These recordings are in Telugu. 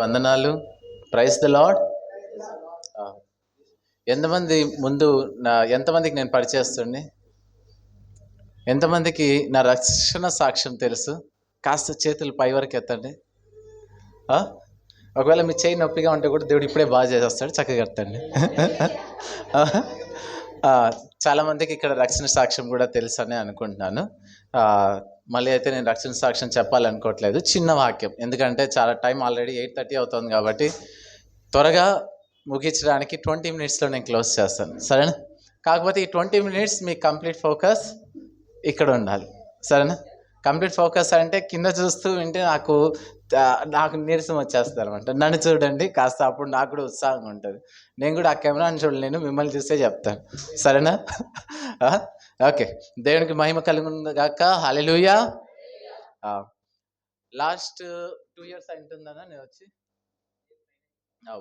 వందనాలు. Praise the lord. ఎంతమంది ముందు ఎంతమందికి నేను పరిచయస్తుండి? ఎంతమందికి నా రక్షణ సాక్ష్యం తెలుసు? కాస్త చేతులు పై వరకు ఎత్తండి. ఒకవేళ మీ చేయి నొప్పిగా ఉంటే కూడా దేవుడు ఇప్పుడే బాగా చేసేస్తాడు, చక్కగా ఎత్తండి. చాలామందికి ఇక్కడ రక్షణ సాక్ష్యం కూడా తెలుసు అని అనుకుంటున్నాను. మళ్ళీ అయితే నేను రక్షణ సాక్ష్యం చెప్పాలనుకోవట్లేదు. చిన్న వాక్యం, ఎందుకంటే చాలా టైం ఆల్రెడీ 8:30 అవుతుంది కాబట్టి త్వరగా ముగించడానికి 20 minutesలో నేను క్లోజ్ చేస్తాను, సరేనా? కాకపోతే ఈ 20 minutes మీ కంప్లీట్ ఫోకస్ ఇక్కడ ఉండాలి, సరేనా? కంప్లీట్ ఫోకస్ అంటే కింద చూస్తూ వింటే నాకు నీరసం వచ్చేస్తుంది అనమాట. నన్ను చూడండి కాస్త, అప్పుడు నాకు కూడా ఉత్సాహంగా ఉంటుంది. నేను కూడా ఆ కెమెరాని చూడలేను, మిమ్మల్ని చూస్తే చెప్తాను, సరేనా? ఓకే, దేవునికి మహిమ కలుగును గాక. హల్లెలూయా. లాస్ట్ 2 years అయింటుందన్నా నేను వచ్చి,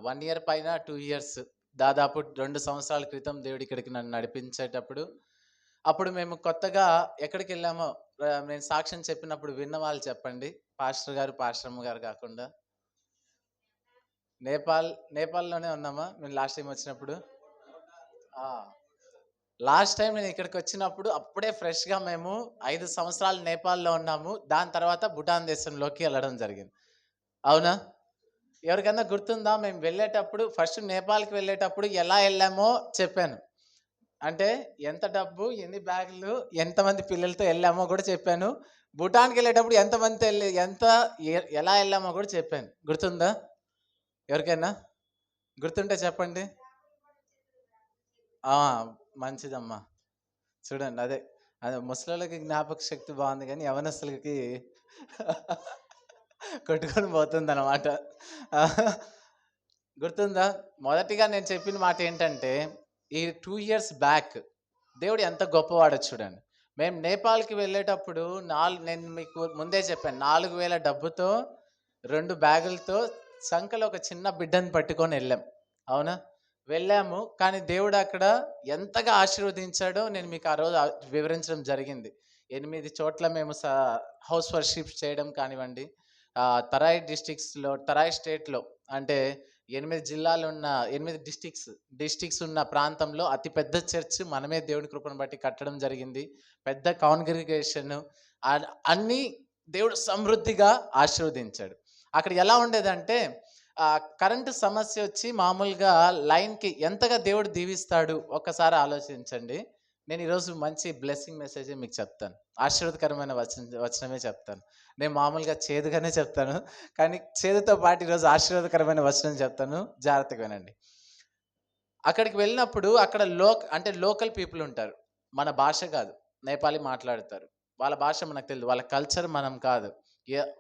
1 year పైన 2 years, దాదాపు 2 సంవత్సరాల క్రితం దేవుడు ఇక్కడికి నన్ను నడిపించేటప్పుడు, అప్పుడు మేము కొత్తగా ఎక్కడికి వెళ్ళామో నేను సాక్ష్యం చెప్పినప్పుడు విన్న వాళ్ళు చెప్పండి. పాస్టర్ గారు, పాస్టరమ్మ గారు కాకుండా నేపాల్లోనే ఉన్నామా మేము లాస్ట్ టైం వచ్చినప్పుడు? లాస్ట్ టైం నేను ఇక్కడికి వచ్చినప్పుడు అప్పుడే ఫ్రెష్గా మేము 5 సంవత్సరాలు నేపాల్లో ఉన్నాము. దాని తర్వాత భూటాన్ దేశంలోకి వెళ్ళడం జరిగింది, అవునా? ఎవరికన్నా గుర్తుందా? మేము వెళ్ళేటప్పుడు, ఫస్ట్ నేపాల్కి వెళ్ళేటప్పుడు ఎలా వెళ్ళామో చెప్పాను. అంటే ఎంత డబ్బు, ఎన్ని బ్యాగులు, ఎంతమంది పిల్లలతో వెళ్ళామో కూడా చెప్పాను. భూటాన్కి వెళ్ళేటప్పుడు ఎంతమంది ఎలా వెళ్ళామో కూడా చెప్పాను. గుర్తుందా? ఎవరికైనా గుర్తుంటే చెప్పండి. మంచిదమ్మా, చూడండి, అదే ముసలిళ్ళకి జ్ఞాపక శక్తి బాగుంది, కానీ యవనస్తులకి కొట్టుకొని పోతుంది అన్నమాట. గుర్తుందా? మొదటిగా నేను చెప్పిన మాట ఏంటంటే, ఈ 2 years బ్యాక్ దేవుడు ఎంత గొప్పవాడో చూడండి. మేము నేపాల్కి వెళ్ళేటప్పుడు నేను మీకు ముందే చెప్పాను, 4,000 డబ్బుతో 2 బ్యాగులతో సంకలో ఒక చిన్న బిడ్డను పట్టుకొని వెళ్ళాం, అవునా? వెళ్ళాము, కానీ దేవుడు అక్కడ ఎంతగా ఆశీర్వదించాడో నేను మీకు ఆ రోజు వివరించడం జరిగింది. 8 చోట్ల మేము హౌస్ వర్షిప్ చేయడం కానివ్వండి, తరాయి తరాయి స్టేట్లో, అంటే 8 జిల్లాలు ఉన్న 8 డిస్టిక్స్ ఉన్న ప్రాంతంలో అతిపెద్ద చర్చ్ మనమే దేవుని కృపను బట్టి కట్టడం జరిగింది. పెద్ద కాంగ్రిగేషన్, అన్నీ దేవుడు సమృద్ధిగా ఆశీర్వదించాడు. అక్కడ ఎలా ఉండేదంటే, కరెంటు సమస్య వచ్చి మామూలుగా లైన్కి ఎంతగా దేవుడు దీవిస్తాడు ఒక్కసారి ఆలోచించండి. నేను ఈరోజు మంచి బ్లెస్సింగ్ మెసేజే మీకు చెప్తాను, ఆశీర్వాదకరమైన వచనమే చెప్తాను. నేను మామూలుగా చేదుగానే చెప్తాను, కానీ చేదుతో పాటు ఈరోజు ఆశీర్వాదకరమైన వచనం చెప్తాను, జాగ్రత్తగా వినండి. అక్కడికి వెళ్ళినప్పుడు అక్కడ లోకల్ పీపుల్ ఉంటారు, మన భాష కాదు, నేపాలీ మాట్లాడతారు. వాళ్ళ భాష మనకు తెలియదు, వాళ్ళ కల్చర్ మనం కాదు,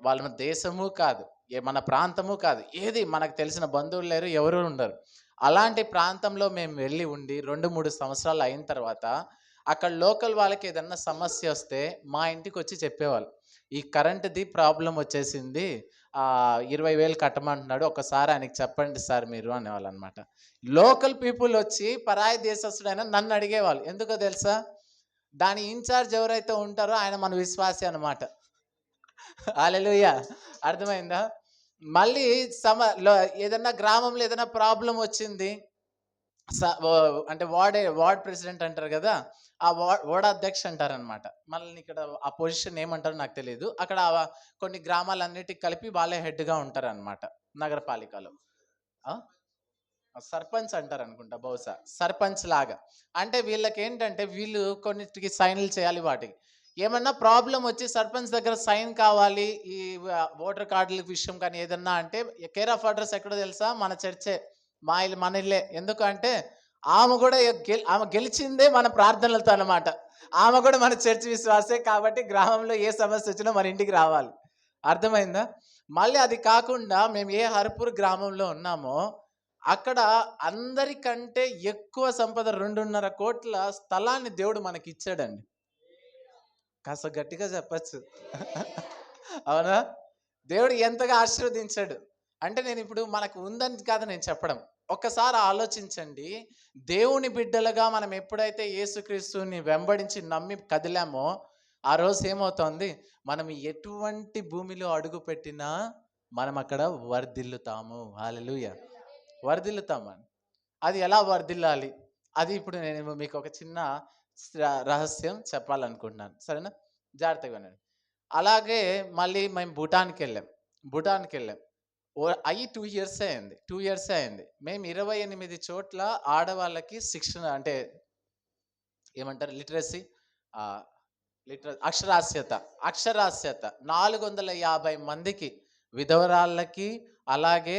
వాళ్ళ దేశము కాదు, మన ప్రాంతము కాదు, ఏది మనకు తెలిసిన బంధువులు లేరు, ఎవరు ఉండరు. అలాంటి ప్రాంతంలో మేము వెళ్ళి ఉండి 2-3 సంవత్సరాలు అయిన తర్వాత అక్కడ లోకల్ వాళ్ళకి ఏదన్నా సమస్య వస్తే మా ఇంటికి వచ్చి చెప్పేవాళ్ళు, ఈ కరెంటుది ప్రాబ్లం వచ్చేసింది, 20,000 కట్టమంటున్నాడు, ఒకసారి ఆయనకి చెప్పండి సార్ మీరు అనేవాళ్ళు అనమాట. లోకల్ పీపుల్ వచ్చి పరాయి దేశస్తుడైనా నన్ను అడిగేవాళ్ళు. ఎందుకో తెలుసా? దాని ఇన్ఛార్జ్ ఎవరైతే ఉంటారో ఆయన మన విశ్వాసి అనమాట. హల్లెలూయా. అర్థమైందా? మళ్ళీ ఏదన్నా గ్రామంలో ఏదైనా ప్రాబ్లం వచ్చింది, అంటే వార్డ్ ప్రెసిడెంట్ అంటారు కదా, ఆ వార్డ్ అధ్యక్ష అంటారనమాట. మళ్ళీ ఇక్కడ ఆ పొజిషన్ ఏమంటారో నాకు తెలియదు. అక్కడ కొన్ని గ్రామాలన్నిటికి కలిపి వాళ్ళే హెడ్గా ఉంటారనమాట నగరపాలికలో. సర్పంచ్ అంటారు అనుకుంటా, బహుశా సర్పంచ్ లాగా. అంటే వీళ్ళకి ఏంటంటే, వీళ్ళు కొన్నిటికి సైన్లు చేయాలి. వాటికి ఏమన్నా ప్రాబ్లం వచ్చి సర్పంచ్ దగ్గర సైన్ కావాలి, ఈ ఓటర్ కార్డుల విషయం కానీ ఏదన్నా అంటే, కేర్ ఆఫ్ అడ్రస్ ఎక్కడో తెలుసా? మన చర్చే, మన ఇల్లే. ఎందుకంటే ఆమె కూడా ఆమె గెలిచిందే మన ప్రార్థనలతో అనమాట. ఆమె కూడా మన చర్చ్ విశ్వాసే కాబట్టి గ్రామంలో ఏ సమస్య వచ్చినా మన ఇంటికి రావాలి. అర్థమైందా? మళ్ళీ అది కాకుండా మేము ఏ హర్పూర్ గ్రామంలో ఉన్నామో అక్కడ అందరికంటే ఎక్కువ సంపద 2.5 కోట్ల స్థలాన్ని దేవుడు మనకి ఇచ్చాడండి. కాస్త గట్టిగా చెప్పచ్చు, అవునా? దేవుడు ఎంతగా ఆశీర్వదించాడు అంటే, నేను ఇప్పుడు మనకు ఉందని కాదు నేను చెప్పడం. ఒక్కసారి ఆలోచించండి, దేవుని బిడ్డలుగా మనం ఎప్పుడైతే యేసుక్రీస్తుని వెంబడించి నమ్మి కదిలామో, ఆ రోజు ఏమవుతోంది? మనం ఎటువంటి భూమిలో అడుగు పెట్టినా మనం అక్కడ వర్ధిల్లుతాము. హల్లెలూయా. వర్ధిల్లుతామని. అది ఎలా వర్ధిల్లాలి? అది ఇప్పుడు నేను మీకు ఒక చిన్న రహస్యం చెప్పాలనుకుంటున్నాను. సరేనా? జాగ్రత్తగా వినండి. అలాగే మళ్ళీ మేము భూటాన్‌కెళ్ళాం. భూటాన్‌కెళ్ళాం. అయ్యి 2 ఇయర్సే అయింది. 2 ఇయర్సే అయింది. మేము 28 చోట్ల ఆడవాళ్ళకి శిక్షణ అంటే ఏమంటారు లిటరసీ ఆహ్, అక్షరాస్యత. అక్షరాస్యత 450 మందికి విధవరాళ్ళకి, అలాగే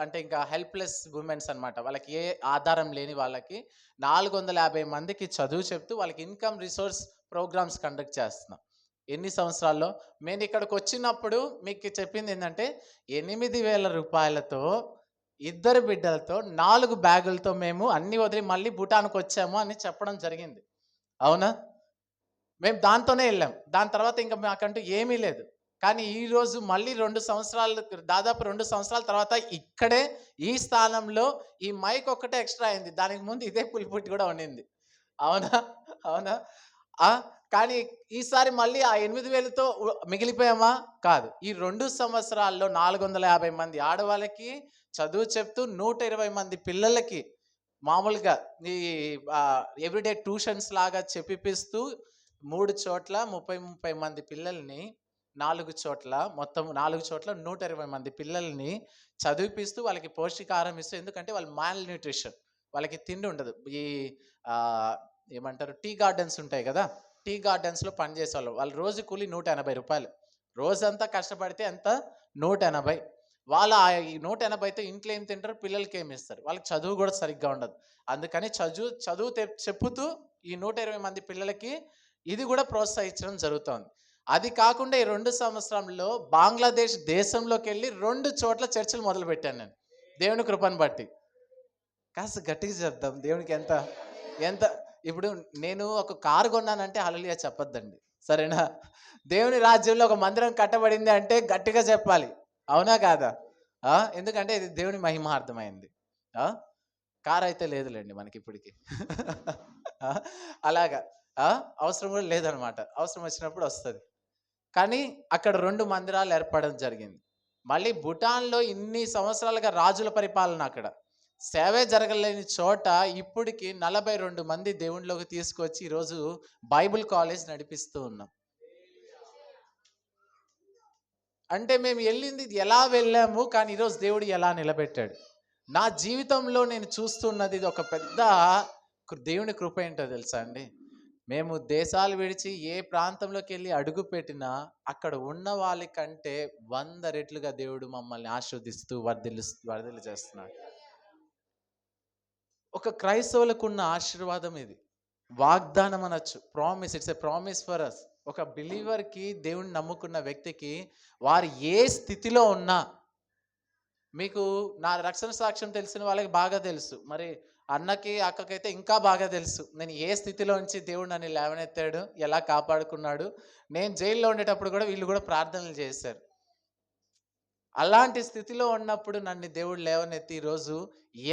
అంటే ఇంకా హెల్ప్‌లెస్ వుమెన్స్ అన్నమాట. వాళ్ళకి ఏ ఆధారం లేని వాళ్ళకి 450 మందికి చదువు చెప్తూ వాళ్ళకి ఇన్‌కమ్ రిసోర్స్ ప్రోగ్రామ్స్ కండక్ట్ చేస్తున్నాం. ఎన్ని సంవత్సరాల్లో? నేనిక్కడికొచ్చినప్పుడు మీకు చెప్పిందేందంటే రూ. 8,000 ఇద్దరు బిడ్డలతో 4 బ్యాగులతో మేము అన్నీ వదిలి మళ్ళీ భూటాన్‌కొచ్చాము అని చెప్పడం జరిగింది. అవునా? మేము దాంతోనే ఎళ్ళాం. దాని తర్వాత ఇంక మాకంటూ ఏమీ లేదు. కానీ ఈరోజు మళ్ళీ 2 సంవత్సరాలు దాదాపు 2 సంవత్సరాల తర్వాత ఇక్కడే ఈ స్థానంలో ఈ మైక్ ఒక్కటే ఎక్స్‌ట్రా అయింది. దానికి ముందు ఇదే పుల్పిట్ గూడా ఉండింది. అవునా? అవునా? ఆ! కానీ ఈసారి మళ్ళీ ఆ 8,000తో మిగిలిపోయామా? కాదు. ఈ 2 సంవత్సరాల్లో 450 మంది ఆడవాళ్ళకి చదువు చెప్తూ 120 మంది పిల్లలకి మామూలుగా ఈ ఎవ్రీడే ట్యూషన్స్ లాగా చెప్పిపిస్తూ 3 చోట్ల 30 మంది పిల్లల్ని 4 చోట్ల మొత్తం 4 చోట్ల 120 మంది పిల్లల్ని చదివిపిస్తూ వాళ్ళకి పౌష్టికాహారం ఇస్తూ ఎందుకంటే వాళ్ళు మాల్ న్యూట్రిషన్ వాళ్ళకి తిండి ఉండదు. ఈ ఆహ్, ఏమంటారు టీ గార్డెన్స్ ఉంటాయి గదా! టీ గార్డెన్స్‌లో పనిచేసేవాళ్ళు. వాళ్ళ రోజు కూలి రూ. 180. రోజంతా కష్టపడితే ఎంత? 180. వాళ్ళ ఈ 180తో ఇంట్లో ఏం తింటారు? పిల్లలకేమి ఇస్తారు? వాళ్ళకి చదువు గూడా సరిగ్గా ఉండదు. అందుకని చదువు చెప్పుతూ ఈ 120 మంది పిల్లలకి ఇది గూడా ప్రోత్సహించడం జరుగుతోంది. అది కాకుండా ఈ 2 సంవత్సరంలో బంగ్లాదేశ్ దేశంలోకెళ్ళి 2 చోట్ల చర్చిలు మొదలుపెట్టాను నేను. దేవుని కృపను బట్టి. కాస్త గట్టిగా చెప్దాం. దేవునికి ఎంత ఎంత ఇప్పుడు నేను ఒక కారు కొన్నానంటే హల్లెలూయా చెప్పొద్దండి. సరేనా? దేవుని రాజ్యంలో ఒక మందిరం కట్టబడింది అంటే గట్టిగా చెప్పాలి. అవునా కాదా? ఎందుకంటే ఇది దేవుని మహిమార్థమైంది. ఆ! కారైతే లేదులెండి మనకిప్పటికి. ఆ! అలాగా. ఆ! అవసరం కూడా లేదనమాట. అవసరం వచ్చినప్పుడు వస్తది. కానీ అక్కడ 2 మందిరాలు ఏర్పడడం జరిగింది. మళ్ళీ భూటాన్‌లో ఇన్ని సంవత్సరాలుగా రాజుల పరిపాలన అక్కడ. సేవే జరగలేని చోట ఇప్పటికి 42 మంది దేవునిలోకి తీసుకొచ్చి ఈరోజు బైబిల్ కాలేజ్ నడిపిస్తూ ఉన్నాం. అంటే మేము ఎళ్ళింది ఎలా వెళ్ళాము, కానీ ఈరోజు దేవుడు ఎలా నిలబెట్టాడు. నా జీవితంలో నేను చూస్తున్నది ఇది ఒక పెద్ద దేవుని కృప ఏంటో తెలుసా అండి? మేము దేశాలు విడిచి ఏ ప్రాంతంలోకెళ్ళి అడుగుపెట్టినా అక్కడ ఉన్న వాళ్ళ కంటే 100 రెట్లుగా దేవుడు మమ్మల్ని ఆశీర్వదిస్తూ వర్ధిల్లు చేస్తున్నాడు. ఒక క్రైస్తవులకున్న ఆశీర్వాదం ఇది. వాగ్దానం అనొచ్చు. Promise. It's a promise for us. ఒక బిలీవర్‌కి దేవుడిని నమ్ముకున్న వ్యక్తికి వారు ఏ స్థితిలో ఉన్నా మీకు నా రక్షణ సాక్ష్యం తెలిసిన వాళ్ళకి బాగా తెలుసు. మరి అన్నకి, అక్కకైతే ఇంకా బాగా తెలుసు. నేను ఏ స్థితిలోంచి దేవుడు నన్ను లేవనెత్తాడు, ఎలా కాపాడుకున్నాడు. నేను జైల్‌లో ఉండేటప్పుడు గూడా వీళ్ళు గూడా ప్రార్థనలు చేశారు. అలాంటి స్థితిలో ఉన్నప్పుడు నన్ను దేవుడు లేవనెత్తి ఈరోజు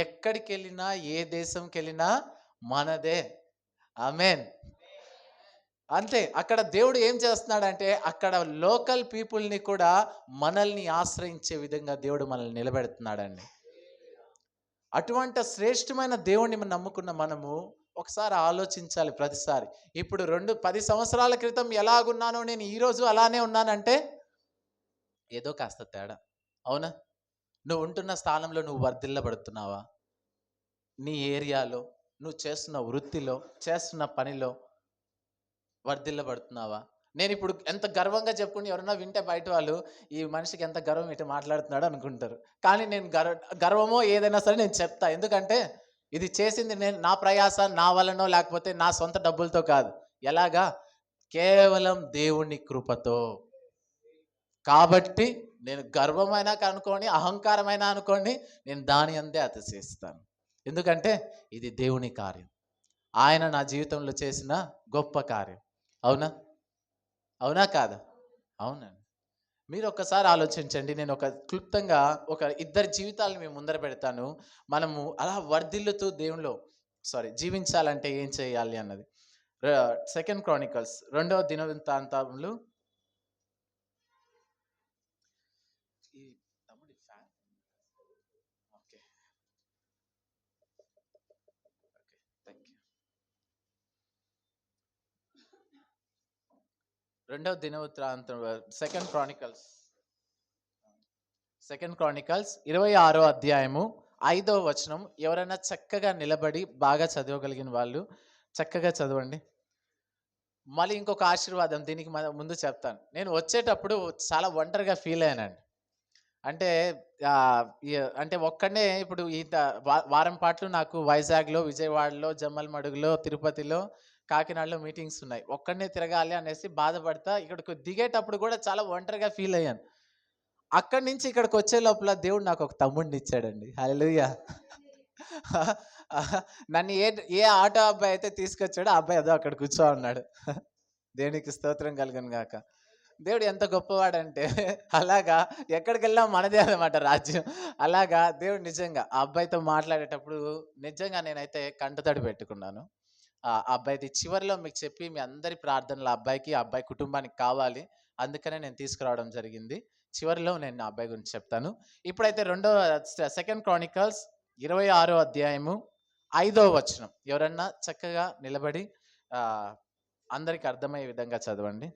ఎక్కడికెళ్ళినా, ఏ దేశంకెళ్ళినా మనదే. ఆమేన్. అంతే. అక్కడ దేవుడు ఏం చేస్తున్నాడంటే, అక్కడ లోకల్ పీపుల్‌ని కూడా మనల్ని ఆశ్రయించే విధంగా దేవుడు మనల్ని నిలబెడుతున్నాడండి. అటువంటి శ్రేష్టమైన దేవుడిని నమ్ముకున్న మనము ఒకసారి ఆలోచించాలి ప్రతిసారి. ఇప్పుడు 10 సంవత్సరాల క్రితం ఎలాగున్నానో నేను ఈరోజు అలానే ఉన్నానంటే, ఏదో కాస్త తేడా. అవునా? నువ్వు ఉంటున్న స్థానంలో నువ్వు వర్ధిల్లబడుతున్నావా? నీ ఏరియాలో, నువ్వు చేస్తున్న వృత్తిలో, చేస్తున్న పనిలో వర్ధిల్లబడుతున్నావా? నేనిప్పుడు ఎంత గర్వంగా చెప్పుకొని ఎవరన్నా వింటే బయట వాళ్ళు, ఈ మనిషికి ఎంత గర్వం ఇటు మాట్లాడుతున్నాడు అనుకుంటారు. కానీ నేను గర్వమో ఏదైనా సరే నేను చెప్తా. ఎందుకంటే ఇది చేసింది నేను నా ప్రయాస, నా వల్లనో లేకపోతే నా సొంత డబ్బులతో కాదు. ఎలాగా? కేవలం దేవుని కృపతో. కాబట్టి నేను గర్వమైనా అనుకోని, అహంకారమైనా అనుకోండి, నేను దాని అందే అతిశయిస్తాను. ఎందుకంటే ఇది దేవుని కార్యం. ఆయన నా జీవితంలో చేసిన గొప్ప కార్యం. అవునా? అవునా కాదా? అవునండి. మీరొక్కసారి ఆలోచించండి. నేను ఒక క్లుప్తంగా ఒక ఇద్దరి జీవితాలను మీ ముందర పెడతాను. మనము అలా వర్ధిల్లుతూ దేవునిలో జీవించాలంటే ఏం చేయాలి అన్నది. ర సెకండ్ క్రానికల్స్ 2వ దినవృత్తాంతములు రెండవ దినవృత్తాంతం సెకండ్ క్రానికల్స్ 26వ అధ్యాయము 5వ వచనం. ఎవరైనా చక్కగా నిలబడి బాగా చదవగలిగిన వాళ్ళు చక్కగా చదవండి. మళ్ళీ ఇంకొక ఆశీర్వాదం దీనికి ముందు చెప్తాను. నేను వచ్చేటప్పుడు చాలా ఒంటరిగా ఫీల్ అయ్యానండి. అంటే అంటే ఒక్కడే ఇప్పుడు వారం పాటలు నాకు వైజాగ్లో, విజయవాడలో, జమ్మలమడుగులో, తిరుపతిలో, కాకినాడలో మీటింగ్స్ ఉన్నాయి. ఒక్కడనే తిరగాలి అనేసి బాధపడతా ఇక్కడికి దిగేటప్పుడు కూడా చాలా ఒంటరిగా ఫీల్ అయ్యాను. అక్కడి నుంచి ఇక్కడికి వచ్చే లోపల దేవుడు నాకు ఒక తమ్ముడిని ఇచ్చాడండి. హల్లెలూయా. నన్ను ఏ ఆటో అబ్బాయి అయితే తీసుకొచ్చాడో ఆ అబ్బాయి అదో అక్కడ కూర్చో ఉన్నాడు. దేవునికి స్తోత్రం కలుగును గాక. దేవుడు ఎంత గొప్పవాడంటే అలాగా ఎక్కడికి వెళ్ళినా మనదే అనమాట రాజ్యం. అలాగా దేవుడు నిజంగా ఆ అబ్బాయితో మాట్లాడేటప్పుడు నిజంగా నేనైతే కంటతడి పెట్టుకున్నాను. ఆ అబ్బాయిది చివరిలో మీకు చెప్పి మీ అందరి ప్రార్థనలు ఆ అబ్బాయికి, ఆ అబ్బాయి కుటుంబానికి కావాలి. అందుకనే నేను తీసుకురావడం జరిగింది. చివరిలో నేను ఆ అబ్బాయి గురించి చెప్తాను. ఇప్పుడైతే సెకండ్ క్రానికల్స్ 26వ అధ్యాయము 5వ వచనం. ఎవరన్నా చక్కగా నిలబడి అందరికి అర్థమయ్యే విధంగా చదవండి.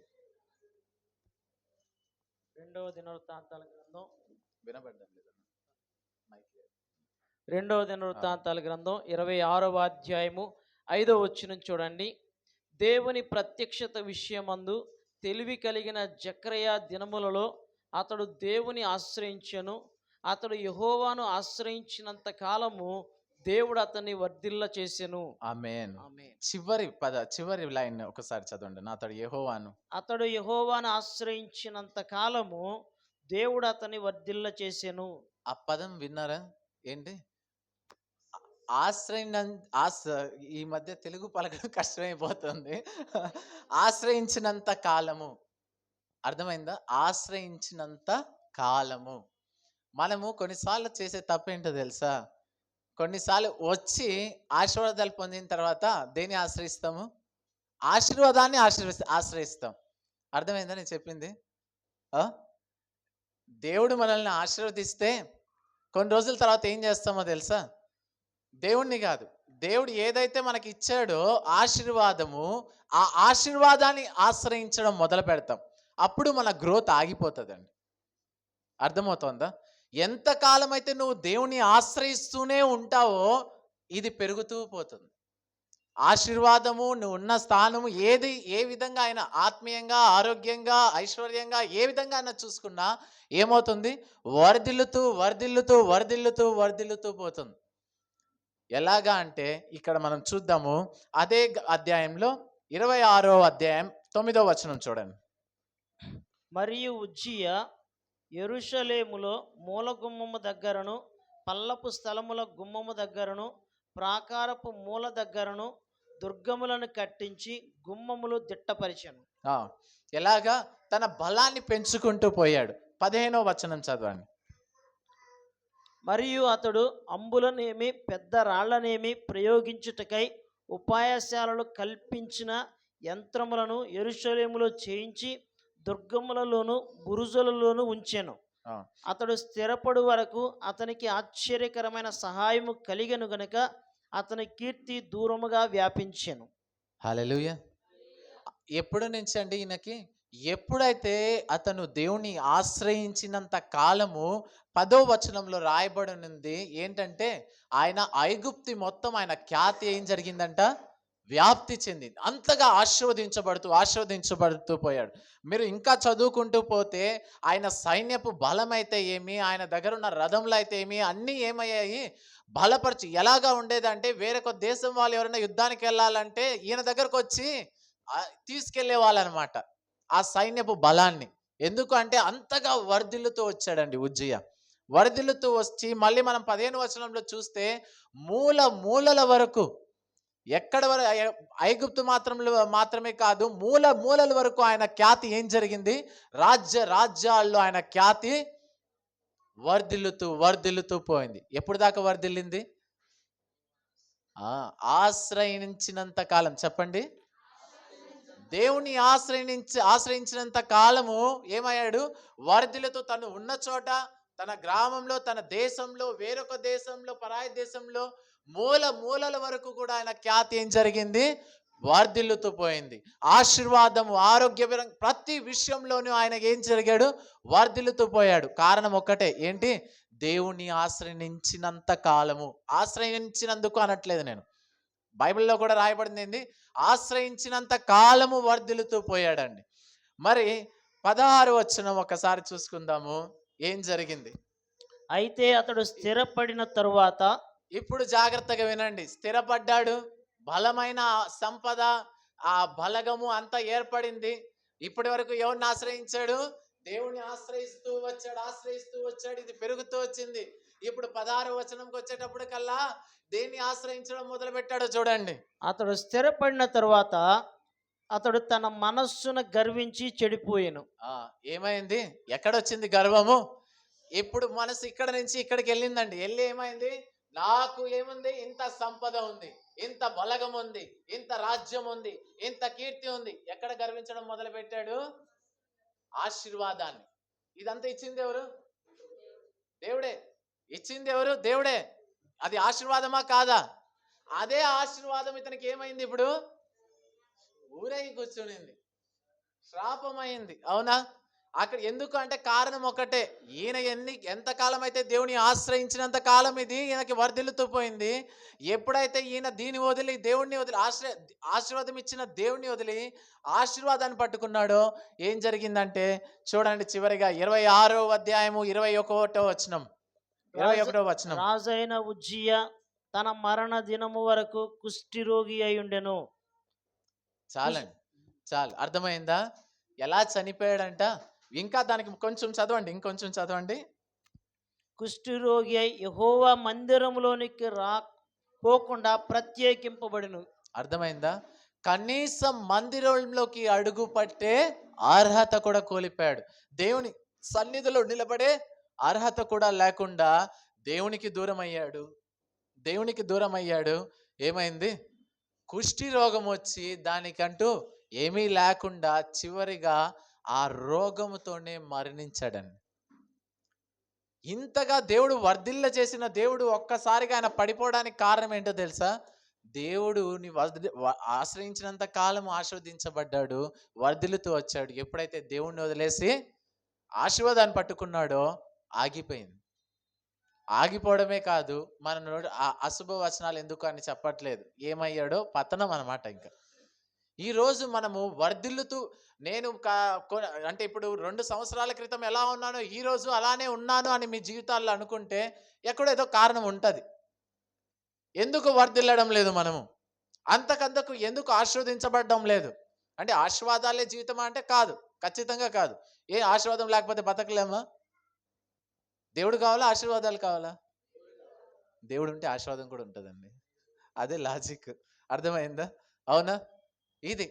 రెండవ దినవృత్తాంతాల గ్రంథం వినబడ్డం లేదు. రెండవ దినవృత్తాంతాల గ్రంథం 26వ అధ్యాయము 5వ వచనం చూడండి. దేవుని ప్రత్యక్షత విషయమందు తెలివి కలిగిన జకర్యా దినములలో అతడు దేవుని ఆశ్రయించెను. అతడు యెహోవాను ఆశ్రయించినంత కాలము దేవుడు అతన్ని వర్ధిల్ల చేసెను. ఆమేన్. చివరి లైన్ ఒకసారి చదవండి. అతడు యెహోవాను ఆశ్రయించినంత కాలము దేవుడు అతన్ని వర్ధిల్ల చేసెను. ఆ పదం విన్నారా? ఏంటి? ఈ మధ్య తెలుగు పలకడం కష్టమైపోతుంది. ఆశ్రయించినంత కాలము. అర్థమైందా? ఆశ్రయించినంత కాలము. మనము కొన్నిసార్లు చేసే తప్పేంటో తెలుసా? కొన్నిసార్లు వచ్చి ఆశీర్వాదాలు పొందిన తర్వాత దేన్ని ఆశ్రయిస్తాము? ఆశీర్వాదాన్ని ఆశ్రయిస్తాం. అర్థమైందా నేను చెప్పింది? దేవుడు మనల్ని ఆశీర్వదిస్తే కొన్ని రోజుల తర్వాత ఏం చేస్తామో తెలుసా? దేవుణ్ణి కాదు, దేవుడు ఏదైతే మనకి ఇచ్చాడో ఆశీర్వాదము, ఆ ఆశీర్వాదాన్ని ఆశ్రయించడం మొదలు పెడతాం. అప్పుడు మన గ్రోత్ ఆగిపోతుందండి. అర్థమవుతోందా? ఎంతకాలం అయితే నువ్వు దేవుని ఆశ్రయిస్తూనే ఉంటావో ఇది పెరుగుతూ పోతుంది. ఆశీర్వాదము, నువ్వు ఉన్న స్థానము ఏ విధంగా అయినా ఆత్మీయంగా, ఆరోగ్యంగా, ఐశ్వర్యంగా ఏ విధంగా అయినా చూసుకున్నా ఏమవుతుంది? వర్ధిల్లుతూ వర్ధిల్లుతూ వర్ధిల్లుతూ వర్ధిల్లుతూ పోతుంది. ఎలాగా అంటే ఇక్కడ మనం చూద్దాము. అదే అధ్యాయంలో 26వ అధ్యాయం 9వ వచనం చూడండి. మరియు ఉజ్జియా యెరూషలేములో మూల గుమ్మము దగ్గరను, పల్లపు స్థలముల గుమ్మము దగ్గరను, ప్రాకారపు మూల దగ్గరను దుర్గములను కట్టించి గుమ్మములు దిట్టపరిచెను. ఎలాగా? తన బలాన్ని పెంచుకుంటూ పోయాడు. 15వ వచనం చదవండి. మరియు అతడు అంబులనేమి పెద్ద రాళ్లనేమి ప్రయోగించుటకై ఉపాయశాలలు కల్పించిన యంత్రములను యెరూషలేములో చేయించి దుర్గములలోను బురుజులలోను ఉంచెను. అతడు స్థిరపడు వరకు అతనికి ఆశ్చర్యకరమైన సహాయము కలిగెను గనుక అతని కీర్తి దూరముగా వ్యాపించెను. హల్లెలూయా. ఎప్పుడు నుంచి అండి ఈయనకి? ఎప్పుడైతే అతను దేవుని ఆశ్రయించినంత కాలము 10వ వచనంలో రాయబడినది ఏంటంటే ఆయన ఐగుప్తి మొత్తం ఆయన ఖ్యాతి ఏం జరిగిందంట? వ్యాప్తి చెందింది. అంతగా ఆశీర్వదించబడుతూ పోయాడు. మీరు ఇంకా చదువుకుంటూ పోతే ఆయన సైన్యపు బలం అయితే ఏమి, ఆయన దగ్గర ఉన్న రథంలో అయితే ఏమి, అన్నీ ఏమయ్యాయి? బలపరిచి. ఎలాగా ఉండేదంటే వేరొక దేశం వాళ్ళు ఎవరైనా యుద్ధానికి వెళ్ళాలంటే ఈయన దగ్గరకు వచ్చి తీసుకెళ్లే వాళ్ళనమాట ఆ సైన్యపు బలాన్ని. ఎందుకు అంటే అంతగా వర్ధిల్లుతూ వచ్చాడండి ఉజ్జియా. వర్ధిల్లుతూ వచ్చి మళ్ళీ మనం 15వ వచనంలో చూస్తే మూలల వరకు, ఎక్కడ వరకు? ఐగుప్తు మాత్రమే కాదు, మూలల వరకు ఆయన ఖ్యాతి ఏం జరిగింది? రాజ్యాల్లో ఆయన ఖ్యాతి వర్ధిల్లుతూ పోయింది. ఎప్పుడు దాకా వర్ధిల్లింది? ఆశ్రయించినంత కాలం. చెప్పండి. దేవుని ఆశ్రయించినంత కాలము ఏమయ్యాడు? వర్ధిల్లుతూ తను ఉన్న చోట, తన గ్రామంలో, తన దేశంలో, వేరొక దేశంలో, పరాయి దేశంలో మూలల వరకు కూడా ఆయన ఖ్యాతి ఏం జరిగింది? వర్ధిల్లుతూ పోయింది. ఆశీర్వాదము, ఆరోగ్యపరంగా ప్రతి విషయంలోనూ ఆయనకి ఏం జరిగాడు? వర్ధిల్లుతూ పోయాడు. కారణం ఒక్కటే ఏంటి? దేవుణ్ణి ఆశ్రయించినంత కాలము. ఆశ్రయించినందుకు అనట్లేదు నేను, బైబిల్లో కూడా రాయబడింది ఏంది? ఆశ్రయించినంత కాలము వర్ధిల్లుతూ పోయాడండి. మరి 16 వచనం ఒకసారి చూసుకుందాము, ఏం జరిగింది? అయితే అతడు స్థిరపడిన తరువాత ఇప్పుడు జాగ్రత్తగా వినండి. స్థిరపడ్డాడు, బలమైన సంపద, ఆ బలగము అంతా ఏర్పడింది. ఇప్పటి వరకు ఎవరిని ఆశ్రయించాడు? దేవుణ్ణి ఆశ్రయిస్తూ వచ్చాడు. ఇది పెరుగుతూ వచ్చింది. ఇప్పుడు 16 వచనంకి వచ్చేటప్పటికల్లా దేన్ని ఆశ్రయించడం మొదలు పెట్టాడో చూడండి. అతడు స్థిరపడిన తరువాత అతడు తన మనస్సును గర్వించి చెడిపోయెను. ఏమైంది? ఎక్కడొచ్చింది గర్వము? ఇప్పుడు మనసు ఇక్కడ నుంచి ఇక్కడికి వెళ్ళిందండి. వెళ్ళి ఏమైంది? నాకు ఏముంది? ఇంత సంపద ఉంది, ఇంత బలగం ఉంది, ఇంత రాజ్యం ఉంది, ఇంత కీర్తి ఉంది. ఎక్కడ గర్వించడం మొదలు పెట్టాడు? ఆశీర్వాదాన్ని. ఇదంతా ఇచ్చింది ఎవరు? దేవుడే. ఇచ్చింది ఎవరు? దేవుడే. అది ఆశీర్వాదమా కాదా? అదే ఆశీర్వాదం ఇతనికి ఏమైంది? ఇప్పుడు ఊరై కూర్చునింది, శ్రాపమైంది. అవునా? అక్కడ ఎందుకు అంటే కారణం ఒకటే, ఈయన ఎంతకాలం అయితే దేవుని ఆశ్రయించినంత కాలం ఇది ఈయనకి వర్ధిల్లుతూ పోయింది. ఎప్పుడైతే ఈయన దీన్ని వదిలి దేవుణ్ణి వదిలి ఆశీర్వాదం ఇచ్చిన దేవుణ్ణి వదిలి ఆశీర్వాదాన్ని పట్టుకున్నాడో ఏం జరిగిందంటే చూడండి, చివరిగా 26వ అధ్యాయము 21వ వచనం. 21వ వచనం. రాజైన ఉజ్జియా తన మరణ దినము వరకు కుష్ఠిరోగి అయి ఉండెను. చాలండి, చాలు. అర్థమైందా? ఎలా చనిపోయాడంట? ఇంకా దానికి కొంచెం చదవండి, ఇంకొంచెం చదవండి. కుష్ఠరోగి అయి యెహోవా మందిరంలోనికి పోకుండా ప్రత్యేకింపబడిను. అర్థమైందా? కనీసం మందిరంలోకి అడుగు పట్టే అర్హత కూడా కోల్పోయాడు. దేవుని సన్నిధిలో నిలబడే అర్హత కూడా లేకుండా దేవునికి దూరం అయ్యాడు. ఏమైంది? కుష్టి రోగం వచ్చి దానికంటూ ఏమీ లేకుండా చివరిగా ఆ రోగముతోనే మరణించాడండి. ఇంతగా దేవుడు వర్ధిల్ల చేసిన దేవుడు ఒక్కసారిగా ఆయన పడిపోవడానికి కారణం ఏంటో తెలుసా? దేవుడుని ఆశ్రయించినంత కాలం ఆశీర్వదించబడ్డాడు, వర్ధిల్లుతూ వచ్చాడు. ఎప్పుడైతే దేవుణ్ణి వదిలేసి ఆశీర్వాదాన్ని పట్టుకున్నాడో ఆగిపోయింది. ఆగిపోవడమే కాదు, మన అశుభ వచనాలు ఎందుకు అని చెప్పట్లేదు, ఏమయ్యాడో పతనం అన్నమాట. ఇంకా ఈరోజు మనము వర్ధిల్లుతూ అంటే ఇప్పుడు 2 సంవత్సరాల క్రితం ఎలా ఉన్నానో ఈరోజు అలానే ఉన్నాను అని మీ జీవితాల్లో అనుకుంటే ఎక్కడో ఏదో కారణం ఉంటుంది. ఎందుకు వర్ధిల్లడం లేదు? మనము అంతకంతకు ఎందుకు ఆశీర్వదించబడడం లేదు? అంటే ఆశీర్వాదాలే జీవితమా అంటే కాదు, ఖచ్చితంగా కాదు. ఏ ఆశీర్వాదం లేకపోతే బతకలేమా? దేవుడు కావాలా, ఆశీర్వాదాలు కావాలా? దేవుడు ఉంటే ఆశీర్వాదం కూడా ఉంటుందండి. అదే లాజిక్. అర్థమైందా? అవునా? ఇది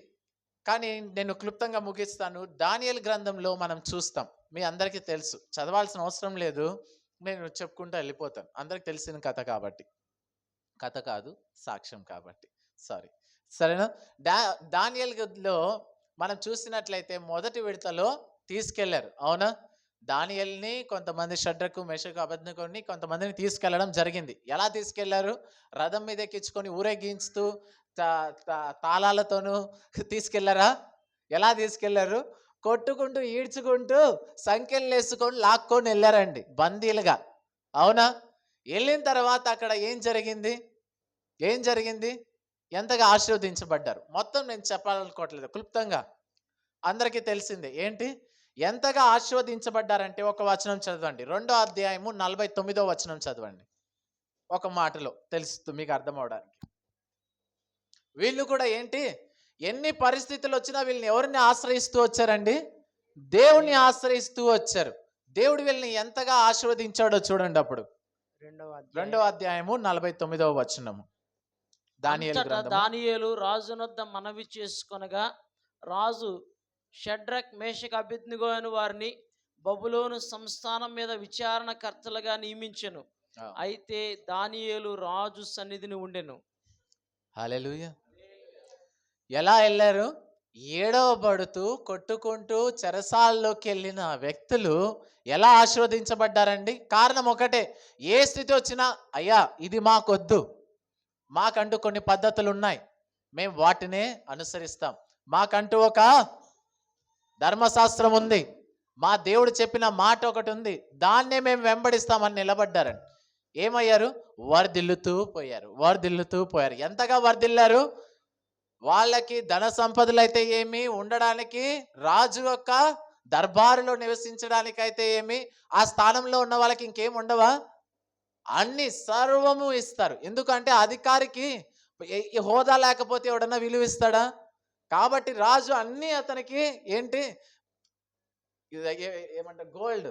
కానీ నేను క్లుప్తంగా ముగిస్తాను. దానియేలు గ్రంథంలో మనం చూస్తాం, మీ అందరికీ తెలుసు, చదవాల్సిన అవసరం లేదు, నేను చెప్పుకుంటూ వెళ్ళిపోతాను. అందరికి తెలిసిన కథ కాబట్టి, కథ కాదు సాక్ష్యం కాబట్టి, సరేనా? దానియేలులో మనం చూసినట్లయితే మొదటి విడతలో తీసుకెళ్లారు. అవునా? దానియేలుని కొంతమంది షడ్రకు మెషకు అబేద్నెగోని కొంతమందిని తీసుకెళ్లడం జరిగింది. ఎలా తీసుకెళ్లారు? రథం మీద ఎక్కించుకొని ఊరేగించుతూ తాళాలతోనూ తీసుకెళ్లారా? ఎలా తీసుకెళ్లారు? కొట్టుకుంటూ ఈడ్చుకుంటూ సంఖ్యలు వేసుకొని లాక్కొని వెళ్ళారండి బందీలుగా. అవునా? వెళ్ళిన తర్వాత అక్కడ ఏం జరిగింది? ఎంతగా ఆశీర్వదించబడ్డారు? మొత్తం నేను చెప్పాలనుకోవట్లేదు, క్లుప్తంగా అందరికీ తెలిసిందే. ఏంటి ఎంతగా ఆశీర్వదించబడ్డారంటే ఒక వచనం చదవండి, 2వ అధ్యాయము 49వ వచనం చదవండి. ఒక మాటలో తెలుస్తుంది మీకు అర్థం అవడానికి. వీళ్ళు కూడా ఎన్ని పరిస్థితులు వచ్చినా వీళ్ళని ఎవరిని ఆశ్రయిస్తూ వచ్చారండి? దేవుణ్ణి ఆశ్రయిస్తూ వచ్చారు. దేవుడు వీళ్ళని ఎంతగా ఆశీర్వదించాడో చూడండి. అప్పుడు 2వ అధ్యాయము 49వ వచనము. దానియేలు రాజునొద్ద మనవి చేసుకొనగా రాజు షడ్రక్ మేషక్ అబేద్నెగో అని వారిని బబులోను సంస్థానం మీద విచారణకర్తలుగా నియమించెను. అయితే దానియేలు రాజు సన్నిధిని ఉండెను. హల్లెలూయా. ఎలా వెళ్ళారు? ఏడవబడుతూ కొట్టుకుంటూ చెరసాల్లోకి వెళ్ళిన వ్యక్తులు ఎలా ఆశీర్వదించబడ్డారండి? కారణం ఒకటే, ఏ స్థితి వచ్చినా అయ్యా ఇది మాకొద్దు, మాకంటూ కొన్ని పద్ధతులు ఉన్నాయి, మేము వాటినే అనుసరిస్తాం. మాకంటూ ఒక ధర్మశాస్త్రం ఉంది, మా దేవుడు చెప్పిన మాట ఒకటి ఉంది, దాన్నే మేము వెంబడిస్తామని నిలబడ్డారని ఏమయ్యారు? వర్ధిల్లుతూ పోయారు, వర్ధిల్లుతూ పోయారు. ఎంతగా వర్ధిల్లారు? వాళ్ళకి ధన సంపదలు అయితే ఏమి, ఉండడానికి రాజు యొక్క దర్బారులో నివసించడానికైతే ఏమి, ఆ స్థానంలో ఉన్న వాళ్ళకి ఇంకేం ఉండవా? అన్ని సర్వము ఇస్తారు. ఎందుకంటే అధికారికి ఈ హోదా లేకపోతే ఎవడన్నా విలువ ఇస్తాడా? కాబట్టి రాజు అన్ని అతనికి ఏంటి, ఏమంటారు, గోల్డ్,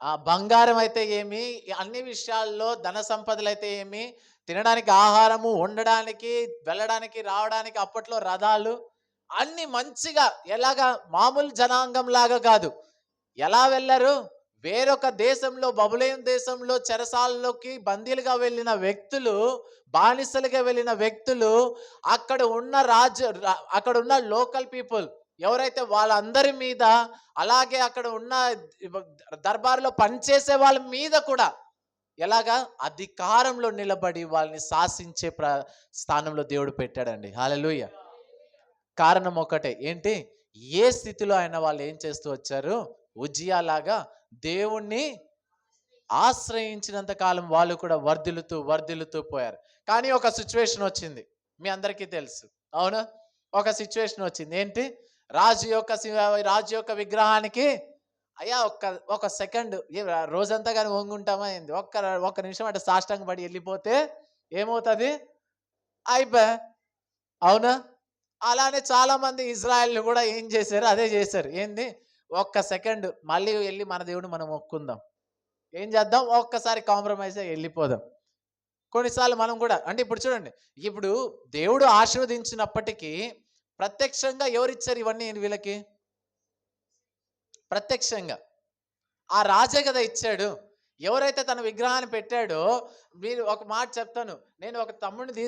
ఆ బంగారం అయితే ఏమి, అన్ని విషయాల్లో ధన సంపదలు అయితే ఏమి, తినడానికి ఆహారము, ఉండడానికి, వెళ్ళడానికి, రావడానికి అప్పట్లో రథాలు, అన్ని మంచిగా, ఎలాగా మామూలు జనాంగం లాగా కాదు. ఎలా వెళ్ళారు? వేరొక దేశంలో, బబులోను దేశంలో చెరసాలలోకి బందీలుగా వెళ్ళిన వ్యక్తులు, బానిసలుగా వెళ్ళిన వ్యక్తులు, అక్కడ ఉన్న అక్కడ ఉన్న లోకల్ పీపుల్ ఎవరైతే వాళ్ళందరి మీద, అలాగే అక్కడ ఉన్న దర్బారులో పనిచేసే వాళ్ళ మీద కూడా ఎలాగా అధికారంలో నిలబడి వాళ్ళని శాసించే స్థానంలో దేవుడు పెట్టాడండి. హల్లెలూయా. కారణం ఒకటే ఏంటి? ఏ స్థితిలో అయినా వాళ్ళు ఏం చేస్తూ వచ్చారు? ఉజ్జియా లాగా దేవుణ్ణి ఆశ్రయించినంత కాలం వాళ్ళు కూడా వర్ధిల్లుతూ వర్ధిల్లుతూ పోయారు. కానీ ఒక సిచ్యువేషన్ వచ్చింది, మీ అందరికీ తెలుసు, అవునా? ఒక సిచ్యువేషన్ వచ్చింది. ఏంటి? రాజు యొక్క విగ్రహానికి అయ్యా ఒక సెకండ్, రోజంతా కానీ వంగుంటామా ఏంది? ఒక్క నిమిషం అంటే సాష్టాంగ పడి వెళ్ళిపోతే ఏమవుతుంది? అయిపోయా, అవునా? అలానే చాలా మంది ఇజ్రాయెల్ కూడా ఏం చేశారు? అదే చేశారు. ఏంది? ఒక్క సెకండ్ మళ్ళీ వెళ్ళి మన దేవుడు మనం మొక్కుందాం, ఏం చేద్దాం, ఒక్కసారి కాంప్రమైజ్ అయ్యి వెళ్ళిపోదాం. కొన్నిసార్లు మనం కూడా అంటే ఇప్పుడు చూడండి, ఇప్పుడు దేవుడు ఆశీర్వదించినప్పటికీ ప్రత్యక్షంగా ఎవరిచ్చారు ఇవన్నీ వీళ్ళకి? ప్రత్యక్షంగా ఆ రాజే కదా ఇచ్చాడు. ఎవరైతే తన విగ్రహాన్ని పెట్టాడో, మీరు ఒక మాట చెప్తాను, నేను ఒక తమ్ముడిని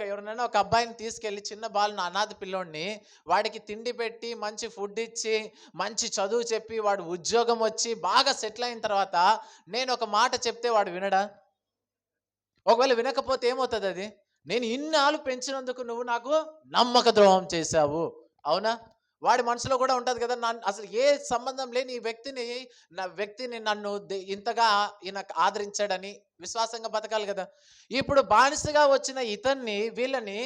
ఎవరినైనా ఒక అబ్బాయిని తీసుకెళ్ళి, చిన్న బాలుని, అనాథ పిల్లోడిని, వాడికి తిండి పెట్టి, మంచి ఫుడ్ ఇచ్చి, మంచి చదువు చెప్పి, వాడు ఉద్యోగం వచ్చి బాగా సెటిల్ అయిన తర్వాత నేను ఒక మాట చెప్తే వాడు వినడా? ఒకవేళ వినకపోతే ఏమవుతుంది? అది నేను ఇన్నాళ్ళు పెంచినందుకు నువ్వు నాకు నమ్మక ద్రోహం చేశావు, అవునా? వాడి మనసులో కూడా ఉంటుంది కదా, అసలు ఏ సంబంధం లేని ఈ వ్యక్తిని నన్ను ఇంతగా ఈయన ఆదరించాడని విశ్వాసంగా బతకాలి కదా. ఇప్పుడు బానిసగా వచ్చిన వీళ్ళని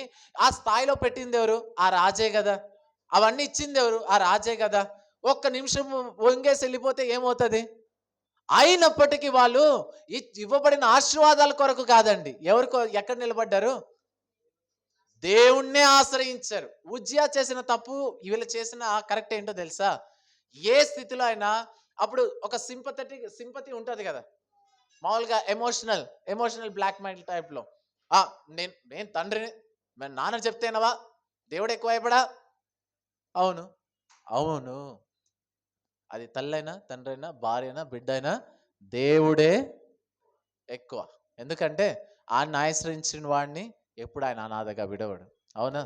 ఆ స్థాయిలో పెట్టింది ఎవరు? ఆ రాజే కదా. అవన్నీ ఇచ్చింది ఎవరు? ఆ రాజే కదా. ఒక్క నిమిషం వంగేసి వెళ్ళిపోతే ఏమవుతుంది? అయినప్పటికీ వాళ్ళు ఇవ్వబడిన ఆశీర్వాదాల కొరకు కాదండి, ఎక్కడ నిలబడ్డారు? దేవుణ్ణే ఆశ్రయించారు. ఉజ్జియా చేసిన తప్పు, వీళ్ళు చేసిన కరెక్ట్ ఏంటో తెలుసా? ఏ స్థితిలో అయినా అప్పుడు ఒక సింపతి ఉంటుంది కదా, మామూలుగా ఎమోషనల్ బ్లాక్మెయిల్ టైప్లో. నేను తండ్రిని, నాన్న చెప్తేనవా దేవుడు ఎక్కువ అయిపోడా? అవును, అవును, అది తల్లైనా, తండ్రి అయినా, భార్య అయినా, బిడ్డ అయినా దేవుడే ఎక్కువ. ఎందుకంటే ఆయన ఆశ్రయించిన వాడిని ఎప్పుడు ఆయన అనాథగా విడవడు, అవునా?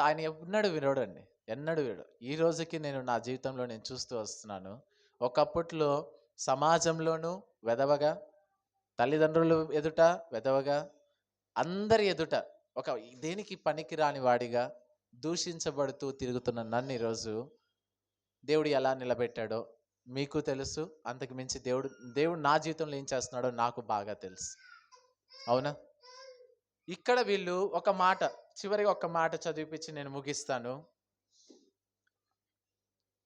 ఆయన ఎన్నడూ వినడండి, ఎన్నడూ వినడు. ఈ రోజుకి నేను నా జీవితంలో నేను చూస్తూ వస్తున్నాను. ఒకప్పట్లో సమాజంలోనూ వెధవగా, తల్లిదండ్రులు ఎదుట వెధవగా, అందరి ఎదుట ఒక దేనికి పనికి రాని వాడిగా దూషించబడుతూ తిరుగుతున్న నన్ను ఈరోజు దేవుడు ఎలా నిలబెట్టాడో మీకు తెలుసు. అంతకు మించి దేవుడు నా జీవితంలో ఏం చేస్తున్నాడో నాకు బాగా తెలుసు, అవునా? ఇక్కడ వీళ్ళు చివరిగా ఒక మాట చదివిపించి నేను ముగిస్తాను.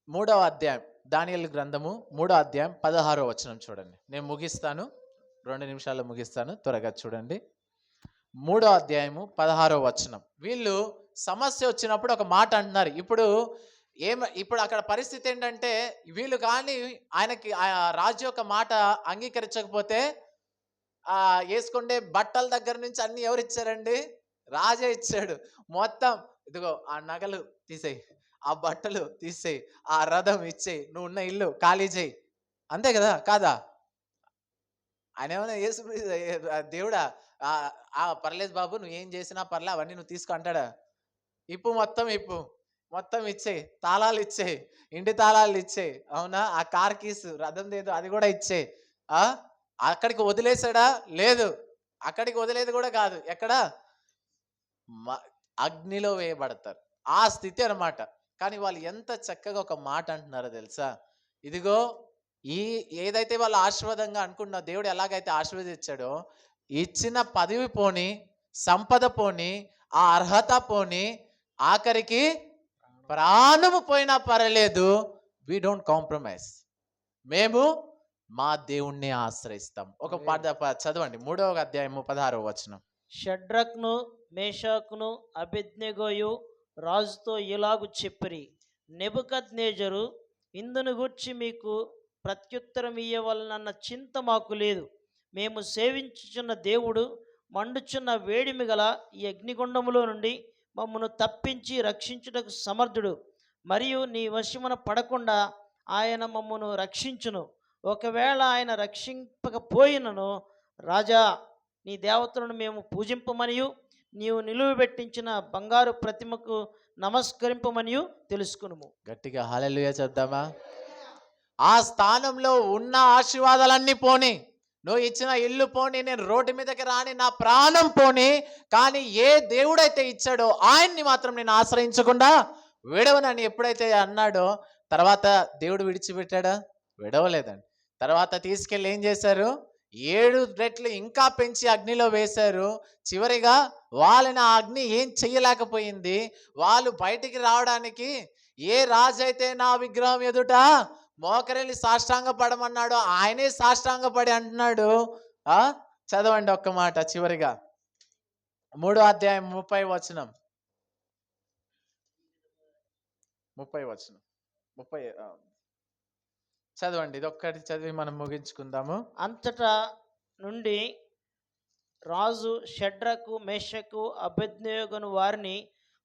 3వ అధ్యాయం, దానియేలు గ్రంథము 3వ అధ్యాయం 16వ వచనం చూడండి. నేను ముగిస్తాను, 2 నిమిషాల్లో ముగిస్తాను, త్వరగా చూడండి. 3వ అధ్యాయము 16వ వచనం. వీళ్ళు సమస్య వచ్చినప్పుడు ఒక మాట అంటున్నారు. ఇప్పుడు అక్కడ పరిస్థితి ఏంటంటే, వీళ్ళు కానీ ఆయనకి రాజు యొక్క మాట అంగీకరించకపోతే వేసుకుంటే బట్టల దగ్గర నుంచి అన్ని ఎవరు ఇచ్చారండి? రాజే ఇచ్చాడు. మొత్తం ఇదిగో ఆ నగలు తీసేయి, ఆ బట్టలు తీసేయి, ఆ రథం ఇచ్చేయి, నువ్వు ఉన్న ఇల్లు ఖాళీ చేయి, అంతే కదా కాదా? ఆయన ఏమైనా దేవుడా పర్లేదు బాబు, నువ్వు ఏం చేసినా పర్లే, అవన్నీ నువ్వు తీసుకో అంటాడా? మొత్తం ఇచ్చేయి, తాళాలు ఇచ్చేయి, ఇంటి తాళాలు ఇచ్చేయి, అవునా? ఆ కార్ కీస్, రథం ఏదో అది కూడా ఇచ్చేయి. అక్కడికి వదిలేసాడా? లేదు, అక్కడికి వదిలేదు కూడా కాదు. ఎక్కడ? అగ్నిలో వేయబడతారు. ఆ స్థితి అన్నమాట. కానీ వాళ్ళు ఎంత చక్కగా ఒక మాట అంటున్నారో తెలుసా? ఇదిగో ఈ ఏదైతే వాళ్ళు ఆశీర్వాదంగా అనుకున్న దేవుడు ఎలాగైతే ఆశీర్వదించాడో, ఇచ్చిన పదవి పోని, సంపద పోని, ఆ అర్హత పోని, ఆఖరికి ప్రాణము పోయినా పర్లేదు, వి డోంట్ కాంప్రమైజ్. మేము మా దేవుణ్ణి ఆశ్రయిస్తాం. ఒక చదవండి 3వ అధ్యాయము 16వ వచనం. షడ్రక్ను మేషాకును అబేద్నెగోయు రాజుతో ఇలాగు చెప్పిరి, నెబుకద్నెజరు ఇందును గూర్చి మీకు ప్రత్యుత్తరం ఇయ్యవలనన్న చింత మాకు లేదు. మేము సేవించుచున్న దేవుడు మండుచున్న వేడిమి గల ఈ అగ్నిగుండములో నుండి మమ్మను తప్పించి రక్షించుటకు సమర్థుడు. మరియు నీ వశమున పడకుండా ఆయన మమ్మను రక్షించును. ఒకవేళ ఆయన రక్షింపకపోయినను, రాజా నీ దేవతలను మేము పూజింపమనియు నీవు నిలువబెట్టించిన బంగారు ప్రతిమకు నమస్కరింపమనియు తెలుసుకునుము. గట్టిగా హల్లెలూయా చెప్దామా? ఆ స్థానంలో ఉన్న ఆశీర్వాదాలన్నీ పోని, నువ్వు ఇచ్చిన ఇల్లు పోని, నేను రోడ్డు మీదకి రాని, నా ప్రాణం పోని, కానీ ఏ దేవుడైతే ఇచ్చాడో ఆయన్ని మాత్రం నేను ఆశ్రయించకుండా విడవనని ఎప్పుడైతే అన్నాడో, తర్వాత దేవుడు విడిచిపెట్టాడా? విడవలేదండి. తర్వాత తీసుకెళ్ళి ఏం చేశారు? 7 రెట్లు ఇంకా పెంచి అగ్నిలో వేశారు. చివరిగా వాళ్ళని ఆ అగ్ని ఏం చెయ్యలేకపోయింది. వాళ్ళు బయటికి రావడానికి, ఏ రాజు అయితే నా విగ్రహం ఎదుట మోకరెళ్ళి సాష్టాంగ పడమన్నాడో ఆయనే సాష్టాంగ పడి అంటున్నాడు. చదవండి ఒక్క మాట చివరిగా 3వ అధ్యాయం 30వ వచనం. 30వ వచనం 30 చదవండి. ఇది ఒక్కటి చదివి మనం ముగించుకుందాము. అంతటా నుండి రాజు షడ్రకు మేషకు అబేద్నెగోను వారిని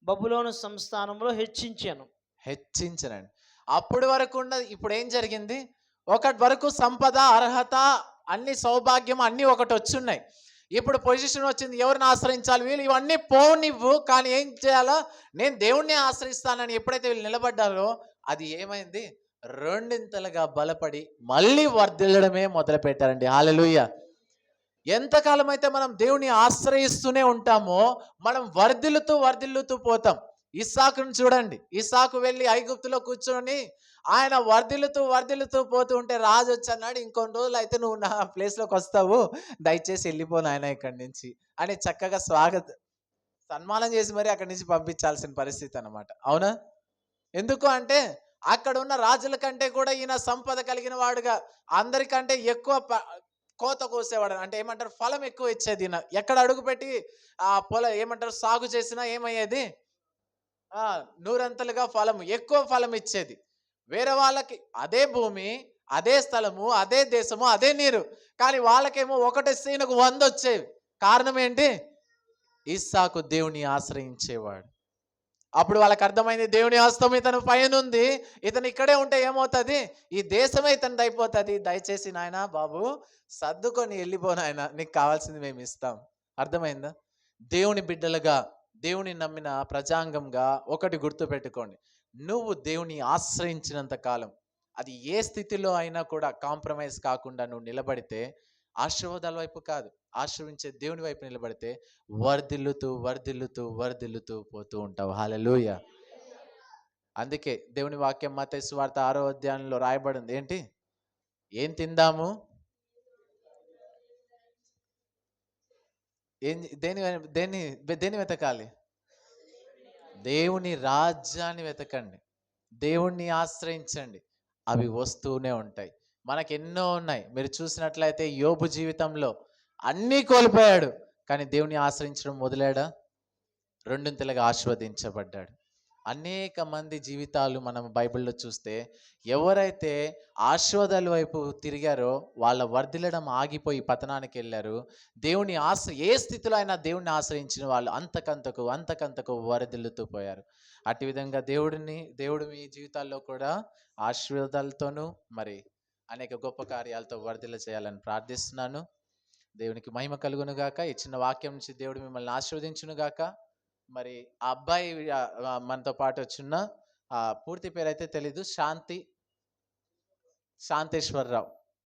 బబులోను సంస్థానంలో హెచ్చించనండి. అప్పటి వరకు ఉన్నది ఇప్పుడు ఏం జరిగింది? ఒకటి వరకు సంపద, అర్హత, అన్ని సౌభాగ్యం అన్నీ ఒకటి వచ్చున్నాయి. ఇప్పుడు పొజిషన్ వచ్చింది, ఎవరిని ఆశ్రయించాలి? వీళ్ళు ఇవన్నీ పోనివ్వు, కానీ ఏం చేయాలా? నేను దేవుణ్ణి ఆశ్రయిస్తానని ఎప్పుడైతే వీళ్ళు నిలబడ్డారో అది ఏమైంది? రెండింతలుగా బలపడి మళ్ళీ వర్ధిల్లడమే మొదలు పెట్టారండి. హల్లెలూయా. ఎంతకాలం అయితే మనం దేవుని ఆశ్రయిస్తూనే ఉంటామో మనం వర్ధిల్లుతూ పోతాం. ఇస్సాకును చూడండి. ఇస్సాకు వెళ్ళి ఐగుప్తులో కూర్చొని ఆయన వర్ధిల్లుతూ పోతూ ఉంటే రాజు వచ్చి అన్నాడు, ఇంకొన్ని రోజులు అయితే నువ్వు నా ప్లేస్లోకి వస్తావు, దయచేసి వెళ్ళిపో నాయన ఇక్కడి నుంచి అని చక్కగా సన్మానం చేసి మరి అక్కడి నుంచి పంపించాల్సిన పరిస్థితి అన్నమాట. అవునా? ఎందుకు అంటే అక్కడ ఉన్న రాజుల కంటే కూడా ఈయన సంపద కలిగిన వాడుగా, అందరికంటే ఎక్కువ కోత కోసేవాడు. అంటే ఏమంటారు, ఫలం ఎక్కువ ఇచ్చేది ఈయన. ఎక్కడ అడుగుపెట్టి ఆ ఏమంటారు సాగు చేసినా ఏమయ్యేది? నూరంతలుగా ఫలం, ఎక్కువ ఫలం ఇచ్చేది. వేరే వాళ్ళకి అదే భూమి, అదే స్థలము, అదే దేశము, అదే నీరు, కానీ వాళ్ళకేమో ఒకటేస్తే ఈయనకు 100 వచ్చేవి. కారణం ఏంటి? ఇస్సాకు దేవుని ఆశ్రయించేవాడు. అప్పుడు వాళ్ళకి అర్థమైంది, దేవుని హస్తం ఇతను పైన ఉంది, ఇతను ఇక్కడే ఉంటే ఏమవుతుంది? ఈ దేశమే ఇతను అయిపోతుంది. దయచేసి నాయన బాబు సర్దుకొని వెళ్ళిపో నాయన, నీకు కావాల్సింది మేము ఇస్తాం. అర్థమైందా? దేవుని బిడ్డలుగా, దేవుని నమ్మిన ప్రజాంగంగా ఒకటి గుర్తు పెట్టుకోండి, నువ్వు దేవుని ఆశ్రయించినంత కాలం అది ఏ స్థితిలో అయినా కూడా కాంప్రమైజ్ కాకుండా నువ్వు నిలబడితే, ఆశీర్వాదాల వైపు కాదు, ఆశ్రయించే దేవుని వైపు నిలబడితే వర్ధిల్లుతూ పోతూ ఉంటావు. హల్లెలూయా. అందుకే దేవుని వాక్యం మత్తయి సువార్త 6వ అధ్యాయంలో రాయబడింది ఏంటి? ఏం తిందాము, దేన్ని వెతకాలి? దేవుని రాజ్యాన్ని వెతకండి, దేవుణ్ణి ఆశ్రయించండి, అవి వస్తూనే ఉంటాయి. మనకు ఎన్నో ఉన్నాయి. మీరు చూసినట్లయితే యోబు జీవితంలో అన్నీ కోల్పోయాడు, కానీ దేవుని ఆశ్రయించడం మొదలాడా, రెండింతలుగా ఆశీర్వదించబడ్డాడు. అనేక మంది జీవితాలు మనం బైబిల్లో చూస్తే ఎవరైతే ఆశీర్వాదాల వైపు తిరిగారో వాళ్ళ వర్ధిల్లడం ఆగిపోయి పతనానికి వెళ్ళారు. దేవుని ఏ స్థితిలో అయినా దేవుడిని ఆశ్రయించిన వాళ్ళు అంతకంతకు వర్ధిల్లుతూ పోయారు. అటు విధంగా దేవుడు మీ జీవితాల్లో కూడా ఆశీర్వాదాలతోనూ మరి అనేక గొప్ప కార్యాలతో వర్ధిల్ల చేయాలని ప్రార్థిస్తున్నాను. దేవునికి మహిమ కలుగును గాక. ఈ చిన్న వాక్యం నుంచి దేవుడు మిమ్మల్ని ఆశీర్వదించును గాక. మరి ఆ అబ్బాయి మనతో పాటు వచ్చిన పూర్తి పేరు అయితే తెలీదు, శాంతేశ్వరరావు.